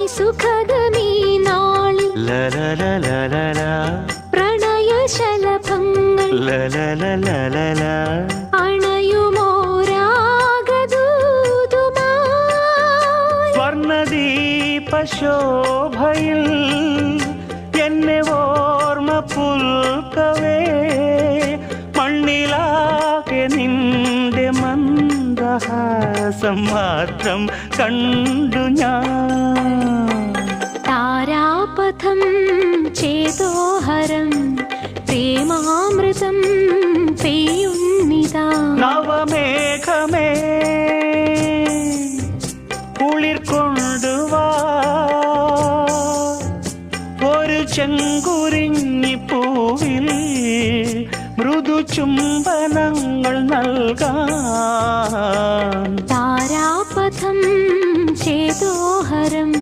സുഖദമീ നാളിൽ പ്രണയശലഭങ്ങൾ അണയുമോരാഗദൂതുമായി സ്വർണദീപശോഭയിൽ എന്നെ ഓർമ്മ പുൽക്കവേ മണ്ണിലാകെ നിന്റെ മന്ദഹാസം മാത്രം കണ്ടു ഞാൻ. താരാപഥം ചേതോഹരം പ്രേമാമൃതം പെയ്യുന്നിതാ. നവമേഘമേ കുളിർ കൊണ്ടുവാ ഒരു ചെങ്കുരിഞ്ഞി പൂവിൽ മൃദു ചുംബനങ്ങൾ നൽകാൻ. താരാപഥം